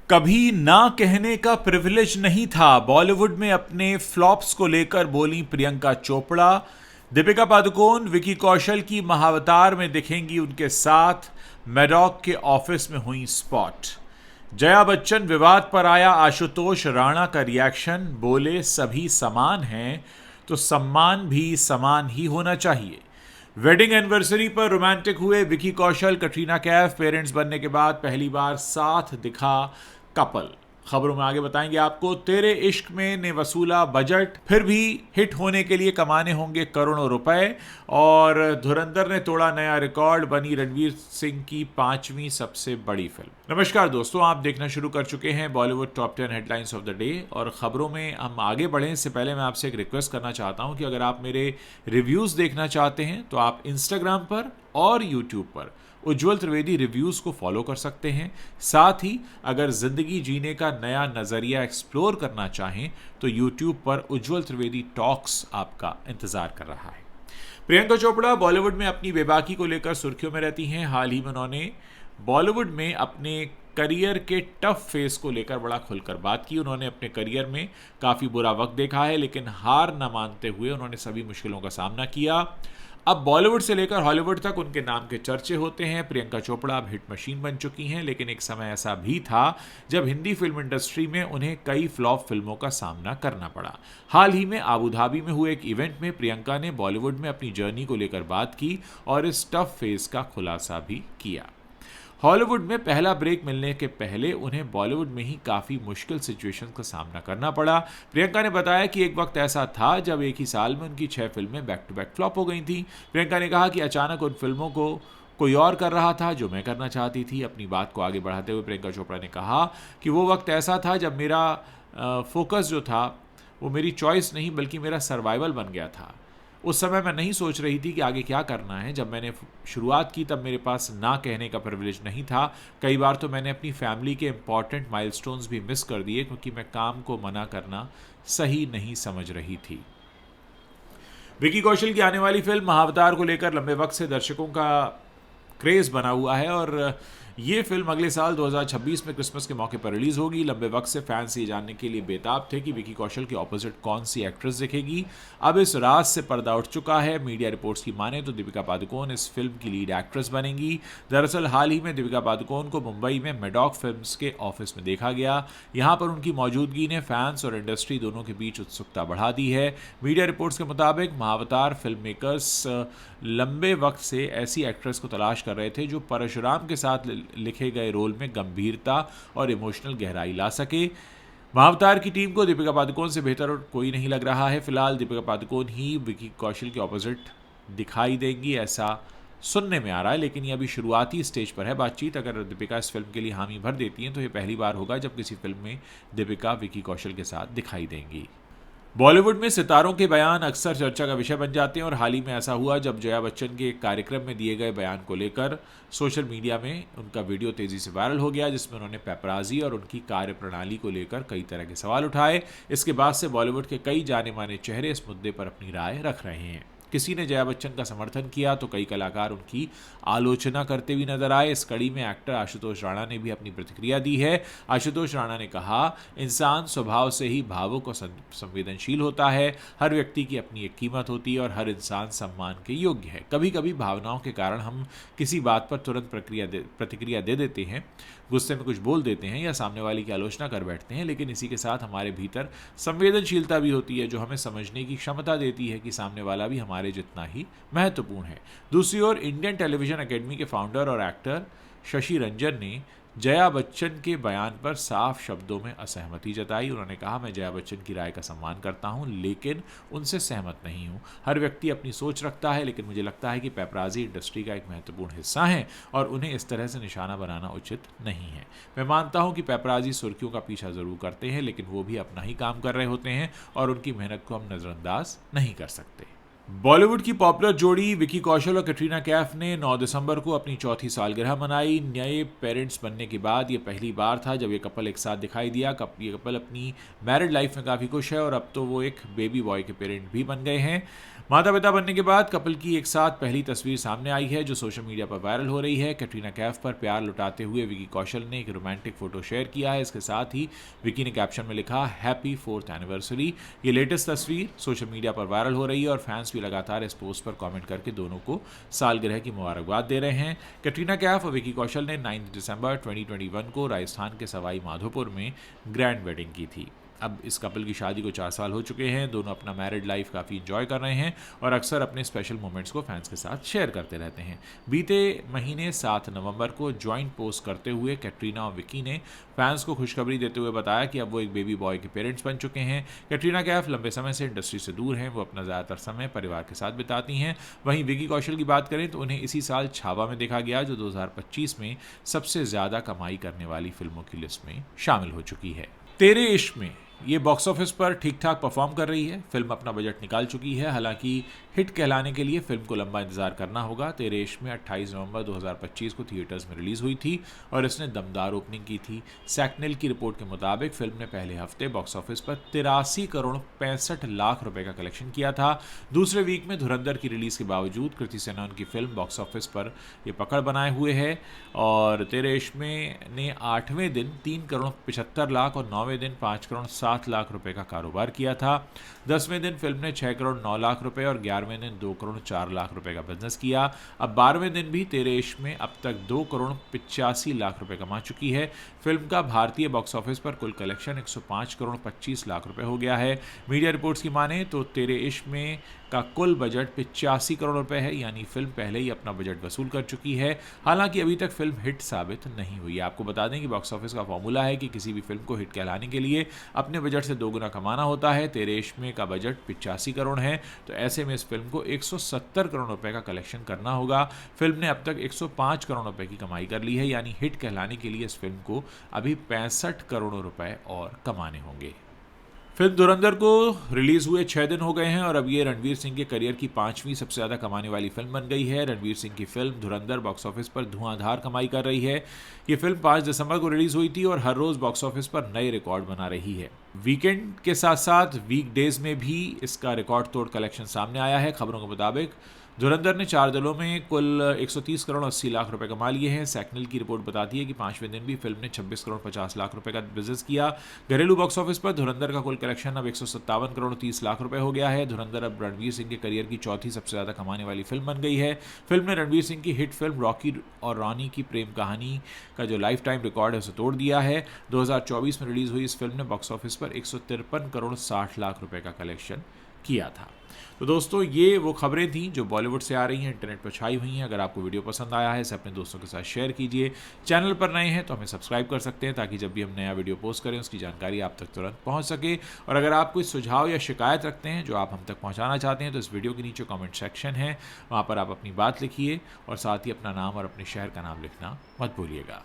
कभी ना कहने का प्रिविलेज नहीं था। बॉलीवुड में अपने फ्लॉप्स को लेकर बोली प्रियंका चोपड़ा। दीपिका पादुकोण विकी कौशल की महाअवतार में दिखेंगी उनके साथ। मैडॉक के ऑफिस में हुई स्पॉट। जया बच्चन विवाद पर आया आशुतोष राणा का रिएक्शन। बोले सभी समान हैं तो सम्मान भी समान ही होना चाहिए। वेडिंग एनिवर्सरी पर रोमांटिक हुए विकी कौशल कटरीना कैफ। पेरेंट्स बनने के बाद पहली बार साथ दिखा कपल। खबरों में आगे बताएंगे आपको। तेरे इश्क में ने वसूला बजट, फिर भी हिट होने के लिए कमाने होंगे करोड़ों रुपए। और धुरंधर ने तोड़ा नया रिकॉर्ड, बनी रणवीर सिंह की 5वीं सबसे बड़ी फिल्म। नमस्कार दोस्तों, आप देखना शुरू कर चुके हैं Bollywood top 10 headlines of the day. और खबरों में हम आगे बढ़ें इससे पहले मैं आपसे एक रिक्वेस्ट करना चाहता हूं कि अगर आप मेरे रिव्यूज़ देखना चाहते हैं तो आप इंस्टाग्राम पर और यूट्यूब पर उज्ज्वल त्रिवेदी रिव्यूज़ को फॉलो कर सकते हैं। साथ ही अगर ज़िंदगी जीने का नया नज़रिया एक्सप्लोर करना चाहें तो यूट्यूब पर उज्ज्वल त्रिवेदी टॉक्स आपका इंतज़ार कर रहा है। प्रियंका चोपड़ा बॉलीवुड में अपनी बेबाकी को लेकर सुर्खियों में रहती हैं। हाल ही में उन्होंने बॉलीवुड में अपने करियर के टफ फेस को लेकर बड़ा खुलकर बात की। उन्होंने अपने करियर में काफ़ी बुरा वक्त देखा है, लेकिन हार न मानते हुए उन्होंने सभी मुश्किलों का सामना किया। अब बॉलीवुड से लेकर हॉलीवुड तक उनके नाम के चर्चे होते हैं। प्रियंका चोपड़ा अब हिट मशीन बन चुकी हैं, लेकिन एक समय ऐसा भी था जब हिंदी फिल्म इंडस्ट्री में उन्हें कई फ्लॉप फिल्मों का सामना करना पड़ा। हाल ही में आबू धाबी में हुए एक इवेंट में प्रियंका ने बॉलीवुड में अपनी जर्नी को लेकर बात की और इस टफ फेज का खुलासा भी किया। हॉलीवुड में पहला ब्रेक मिलने के पहले उन्हें बॉलीवुड में ही काफ़ी मुश्किल सिचुएशंस का सामना करना पड़ा। प्रियंका ने बताया कि एक वक्त ऐसा था जब एक ही साल में उनकी 6 फिल्में बैक टू बैक फ्लॉप हो गई थी। प्रियंका ने कहा कि अचानक उन फिल्मों को कोई और कर रहा था जो मैं करना चाहती थी। अपनी बात को आगे बढ़ाते हुए प्रियंका चोपड़ा ने कहा कि वो वक्त ऐसा था जब मेरा फोकस जो था वो मेरी चॉइस नहीं बल्कि मेरा सर्वाइवल बन गया था। उस समय मैं नहीं सोच रही थी कि आगे क्या करना है। जब मैंने शुरुआत की तब मेरे पास ना कहने का प्रिविलेज नहीं था। कई बार तो मैंने अपनी फैमिली के इंपॉर्टेंट माइलस्टोन्स भी मिस कर दिए क्योंकि मैं काम को मना करना सही नहीं समझ रही थी। विकी कौशल की आने वाली फिल्म महाअवतार को लेकर लंबे वक्त से दर्शकों का क्रेज बना हुआ है और ये फिल्म अगले साल 2026 में क्रिसमस के मौके पर रिलीज होगी। लंबे वक्त से फैंस ये जानने के लिए बेताब थे कि विकी कौशल के ऑपोजिट कौन सी एक्ट्रेस दिखेगी। अब इस राज से पर्दा उठ चुका है। मीडिया रिपोर्ट्स की माने तो दीपिका पादुकोण इस फिल्म की लीड एक्ट्रेस बनेंगी। दरअसल हाल ही में दीपिका पादुकोण को मुंबई में मैडॉक फिल्म्स के ऑफिस में देखा गया। यहाँ पर उनकी मौजूदगी ने फैंस और इंडस्ट्री दोनों के बीच उत्सुकता बढ़ा दी है। मीडिया रिपोर्ट्स के मुताबिक महाअवतार फिल्म मेकर्स लंबे वक्त से ऐसी एक्ट्रेस को तलाश कर रहे थे जो परशुराम के साथ लिखे गए रोल में गंभीरता और इमोशनल गहराई ला सके। महाअवतार की टीम को दीपिका पादुकोण से बेहतर और कोई नहीं लग रहा है। फिलहाल दीपिका पादुकोण ही विकी कौशल के ऑपोजिट दिखाई देंगी ऐसा सुनने में आ रहा है, लेकिन ये अभी शुरुआती स्टेज पर है बातचीत। अगर दीपिका इस फिल्म के लिए हामी भर देती हैं तो ये पहली बार होगा जब किसी फिल्म में दीपिका विकी कौशल के साथ दिखाई देंगी। बॉलीवुड में सितारों के बयान अक्सर चर्चा का विषय बन जाते हैं और हाल ही में ऐसा हुआ जब जया बच्चन के एक कार्यक्रम में दिए गए बयान को लेकर सोशल मीडिया में उनका वीडियो तेजी से वायरल हो गया, जिसमें उन्होंने पेपराजी और उनकी कार्यप्रणाली को लेकर कई तरह के सवाल उठाए। इसके बाद से बॉलीवुड के कई जाने माने चेहरे इस मुद्दे पर अपनी राय रख रहे हैं। किसी ने जया बच्चन का समर्थन किया तो कई कलाकार उनकी आलोचना करते भी नजर आए। इस कड़ी में एक्टर आशुतोष राणा ने भी अपनी प्रतिक्रिया दी है। आशुतोष राणा ने कहा, इंसान स्वभाव से ही भावुक और संवेदनशील होता है। हर व्यक्ति की अपनी एक कीमत होती है और हर इंसान सम्मान के योग्य है। कभी कभी भावनाओं के कारण हम किसी बात पर तुरंत प्रतिक्रिया दे देते हैं, गुस्से में कुछ बोल देते हैं या सामने वाले की आलोचना कर बैठते हैं, लेकिन इसी के साथ हमारे भीतर संवेदनशीलता भी होती है जो हमें समझने की क्षमता देती है कि सामने वाला भी हमारे जितना ही महत्वपूर्ण है। दूसरी ओर इंडियन टेलीविजन एकेडमी के फाउंडर और एक्टर शशि रंजन ने जया बच्चन के बयान पर साफ शब्दों में असहमति जताई। उन्होंने कहा, मैं जया बच्चन की राय का सम्मान करता हूं लेकिन उनसे सहमत नहीं हूं। हर व्यक्ति अपनी सोच रखता है, लेकिन मुझे लगता है कि पेपराजी इंडस्ट्री का एक महत्वपूर्ण हिस्सा है और उन्हें इस तरह से निशाना बनाना उचित नहीं है। मैं मानता हूं कि पेपराजी सुर्खियों का पीछा जरूर करते हैं, लेकिन वो भी अपना ही काम कर रहे होते हैं और उनकी मेहनत को हम नज़रअंदाज नहीं कर सकते। बॉलीवुड की पॉपुलर जोड़ी विकी कौशल और कैटरीना कैफ ने 9 दिसंबर को अपनी चौथी सालगिरह मनाई। नए पेरेंट्स बनने के बाद ये पहली बार था जब ये कपल एक साथ दिखाई दिया। ये कपल अपनी मैरिड लाइफ में काफ़ी खुश है और अब तो वो एक बेबी बॉय के पेरेंट भी बन गए हैं। माता पिता बनने के बाद कपल की एक साथ पहली तस्वीर सामने आई है जो सोशल मीडिया पर वायरल हो रही है। कैटरीना कैफ पर प्यार लुटाते हुए विकी कौशल ने एक रोमांटिक फोटो शेयर किया है। इसके साथ ही विकी ने कैप्शन में लिखा, हैप्पी 4th एनिवर्सरी। ये लेटेस्ट तस्वीर सोशल मीडिया पर वायरल हो रही है और फैंस भी लगातार इस पोस्ट पर कमेंट करके दोनों को सालगिरह की मुबारकबाद दे रहे हैं। कैटरीना कैफ और विकी कौशल ने 9 दिसंबर 2021 को राजस्थान के सवाई माधोपुर में ग्रैंड वेडिंग की थी। अब इस कपल की शादी को 4 साल हो चुके हैं। दोनों अपना मैरिड लाइफ काफ़ी इंजॉय कर रहे हैं और अक्सर अपने स्पेशल मोमेंट्स को फैंस के साथ शेयर करते रहते हैं। बीते महीने 7 नवंबर को जॉइंट पोस्ट करते हुए कैटरीना और विकी ने फैंस को खुशखबरी देते हुए बताया कि अब वो एक बेबी बॉय के पेरेंट्स बन चुके हैं। कैटरीना कैफ लंबे समय से इंडस्ट्री से दूर हैं। वो अपना ज़्यादातर समय परिवार के साथ बिताती हैं। वहीं विकी कौशल की बात करें तो उन्हें इसी साल छावा में देखा गया जो 2025 में सबसे ज़्यादा कमाई करने वाली फिल्मों की लिस्ट में शामिल हो चुकी है। तेरे इश्क में ये बॉक्स ऑफिस पर ठीक ठाक परफॉर्म कर रही है। फिल्म अपना बजट निकाल चुकी है। हालांकि हिट कहलाने के लिए फिल्म को लंबा इंतजार करना होगा। तेरे इश्क में 28 नवंबर 2025 को थिएटर्स में रिलीज हुई थी और इसने दमदार ओपनिंग की थी। सैकनेल की रिपोर्ट के मुताबिक फिल्म ने पहले हफ्ते बॉक्स ऑफिस पर 83 करोड़ 65 लाख रुपए का कलेक्शन किया था। दूसरे वीक में धुरंधर की रिलीज के बावजूद कृति सेनन की फिल्म बॉक्स ऑफिस पर ये पकड़ बनाए हुए है और तेरे इश्क में ने 8वें दिन 3 करोड़ 75 लाख और 9वें दिन 5 करोड़ 7 लाख रुपए का कारोबार किया था। 10वें दिन फिल्म ने 6 करोड़ 9 लाख रुपए और 11वें दिन 2 करोड़ 4 लाख रुपए का बिजनेस किया। अब 12वें दिन भी तेरे इश्क में अब तक 2 करोड़ 85 लाख रुपए कमा चुकी है। फिल्म का भारतीय बॉक्स ऑफिस पर कुल कलेक्शन 105 करोड़ 25 लाख रुपए हो गया है। मीडिया रिपोर्ट्स की माने तो तेरे इश्क में का कुल बजट 85 करोड़ रुपए है, यानी फिल्म पहले ही अपना बजट वसूल कर चुकी है। हालांकि अभी तक फिल्म हिट साबित नहीं हुई है। आपको बता दें कि बॉक्स ऑफिस का फॉर्मूला है कि किसी भी फिल्म को हिट कहलाने के लिए अपने बजट से 2 गुना कमाना होता है। तेरे इश्क में का बजट 85 करोड़ है, तो ऐसे में इस फिल्म को 170 करोड़ रुपए का कलेक्शन करना होगा। फिल्म ने अब तक 105 करोड़ रुपए की कमाई कर ली है, यानी हिट कहलाने के लिए इस फिल्म को अभी 65 करोड़ रुपए और कमाने होंगे। फिल्म धुरंधर को रिलीज हुए 6 दिन हो गए हैं और अब ये रणवीर सिंह के करियर की 5वीं सबसे ज़्यादा कमाने वाली फिल्म बन गई है। रणवीर सिंह की फिल्म धुरंधर बॉक्स ऑफिस पर धुआंधार कमाई कर रही है। ये फिल्म 5 दिसंबर को रिलीज हुई थी और हर रोज़ बॉक्स ऑफिस पर नए रिकॉर्ड बना रही है। वीकेंड के साथ साथ वीकडेज में भी इसका रिकॉर्ड तोड़ कलेक्शन सामने आया है। खबरों के मुताबिक धुरंधर ने 4 दिनों में कुल 130 करोड़ 80 लाख रुपए कमा लिए हैं। सैकनेल की रिपोर्ट बताती है कि 5वें दिन भी फिल्म ने 26 करोड़ 50 लाख रुपए का बिजनेस किया। घरेलू बॉक्स ऑफिस पर धुरंधर का कुल कलेक्शन अब 157 करोड़ 30 लाख रुपए हो गया है। धुरंधर अब रणवीर सिंह के करियर की चौथी सबसे ज़्यादा कमाने वाली फिल्म बन गई है। फिल्म ने रणवीर सिंह की हिट फिल्म रॉकी और रॉनी की प्रेम कहानी का जो लाइफ टाइम रिकॉर्ड है उसे तोड़ दिया है। 2024 में रिलीज हुई इस फिल्म ने बॉक्स ऑफिस पर 153 करोड़ 60 लाख रुपए का कलेक्शन किया था। तो दोस्तों ये वो खबरें थी जो बॉलीवुड से आ रही हैं, इंटरनेट पर छाई हुई हैं। अगर आपको वीडियो पसंद आया है इसे अपने दोस्तों के साथ शेयर कीजिए। चैनल पर नए हैं तो हमें सब्सक्राइब कर सकते हैं ताकि जब भी हम नया वीडियो पोस्ट करें उसकी जानकारी आप तक तुरंत पहुंच सके। और अगर आप कोई सुझाव या शिकायत रखते हैं जो आप हम तक पहुंचाना चाहते हैं तो इस वीडियो के नीचे कमेंट सेक्शन है, वहाँ पर आप अपनी बात लिखिए और साथ ही अपना नाम और अपने शहर का नाम लिखना मत भूलिएगा।